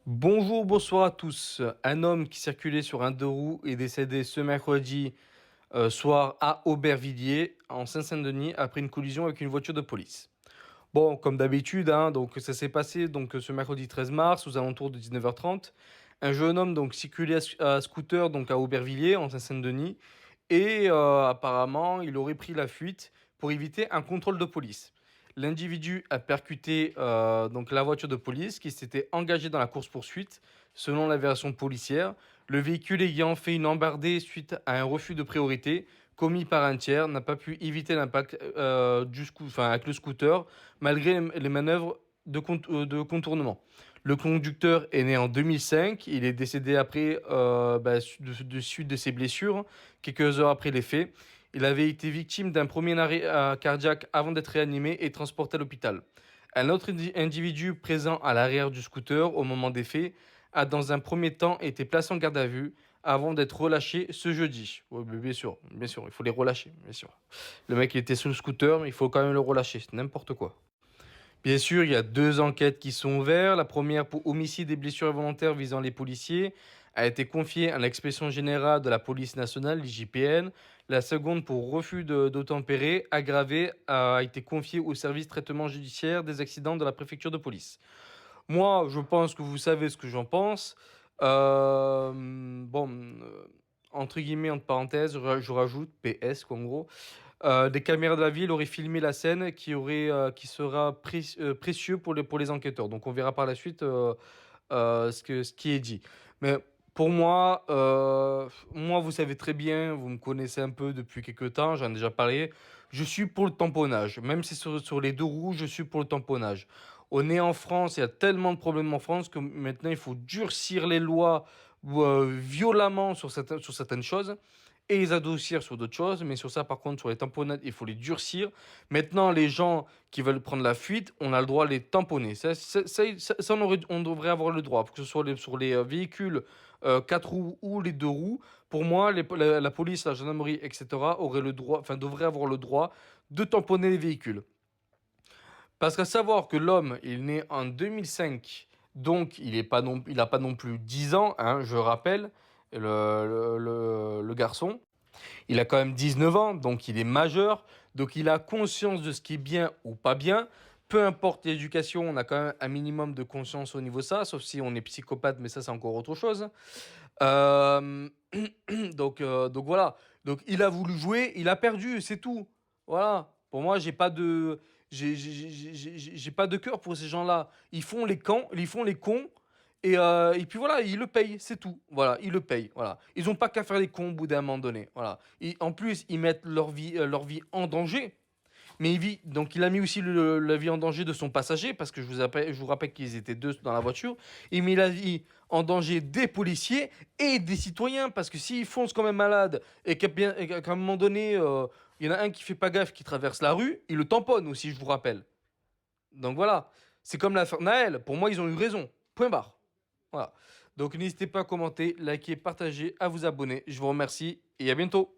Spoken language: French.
Bonjour, bonsoir à tous. Un homme qui circulait sur un deux roues est décédé ce mercredi soir à Aubervilliers, en Seine-Saint-Denis, après une collision avec une voiture de police. Bon, comme d'habitude, hein, donc ça s'est passé ce mercredi 13 mars aux alentours de 19h30. Un jeune homme donc circulait à scooter donc à Aubervilliers, en Seine-Saint-Denis, et apparemment il aurait pris la fuite pour éviter un contrôle de police. L'individu a percuté donc la voiture de police qui s'était engagée dans la course-poursuite, selon la version policière. Le véhicule ayant fait une embardée suite à un refus de priorité commis par un tiers n'a pas pu éviter l'impact avec le scooter malgré les manœuvres de contournement. Le conducteur est né en 2005, il est décédé après de suite de ses blessures, quelques heures après les faits. Il avait été victime d'un premier arrêt cardiaque avant d'être réanimé et transporté à l'hôpital. Un autre individu présent à l'arrière du scooter au moment des faits a dans un premier temps été placé en garde à vue avant d'être relâché ce jeudi. Oui, bien sûr, il faut les relâcher, bien sûr. Le mec il était sur le scooter, mais il faut quand même le relâcher, c'est n'importe quoi. Bien sûr, il y a deux enquêtes qui sont ouvertes. La première pour homicide et blessures involontaires visant les policiers a été confiée à l'inspection générale de la police nationale, l'IGPN. La seconde pour refus d'obtempérer aggravé a été confiée au service traitement judiciaire des accidents de la préfecture de police. Moi, je pense que vous savez ce que j'en pense. Bon, entre guillemets, entre parenthèses, je rajoute PS, quoi, en gros. Des caméras de la ville auraient filmé la scène qui sera précieux pour les enquêteurs. Donc on verra par la suite ce qui est dit. Mais pour moi, moi, vous savez très bien, vous me connaissez un peu depuis quelques temps, j'en ai déjà parlé. Je suis pour le tamponnage. Même si sur les deux roues, je suis pour le tamponnage. On est en France, il y a tellement de problèmes en France que maintenant il faut durcir les lois violemment sur certaines choses et les adoucir sur d'autres choses. Mais sur ça, par contre, sur les tamponnades, il faut les durcir. Maintenant, les gens qui veulent prendre la fuite, on a le droit de les tamponner. On devrait avoir le droit, que ce soit sur les véhicules 4 roues ou les 2 roues. Pour moi, la police, la gendarmerie, etc., aurait le droit, enfin, devrait avoir le droit de tamponner les véhicules. Parce qu'à savoir que l'homme il est né en 2005, donc il n'a pas non plus 10 ans, hein, je rappelle, le garçon. Il a quand même 19 ans, donc il est majeur, donc il a conscience de ce qui est bien ou pas bien. Peu importe l'éducation, on a quand même un minimum de conscience au niveau de ça, sauf si on est psychopathe, mais ça c'est encore autre chose. Euh, donc voilà. Donc il a voulu jouer, il a perdu, c'est tout. Voilà. Pour moi, j'ai pas de cœur pour ces gens-là. Ils font les cons. Et puis voilà, ils le payent, c'est tout. Voilà, ils le payent. Voilà. Ils ont pas qu'à faire les cons au bout d'un moment donné. Voilà. En plus, ils mettent leur vie en danger. Mais donc il a mis aussi la vie en danger de son passager, parce que je vous rappelle qu'ils étaient deux dans la voiture. Il met la vie en danger des policiers et des citoyens, parce que s'ils foncent comme un malade et qu'à un moment donné, il y en a un qui fait pas gaffe, qui traverse la rue, il le tamponne aussi, je vous rappelle. Donc voilà, c'est comme l'affaire Naël. Pour moi, ils ont eu raison. Point barre. Voilà. Donc n'hésitez pas à commenter, liker, partager, à vous abonner. Je vous remercie et à bientôt.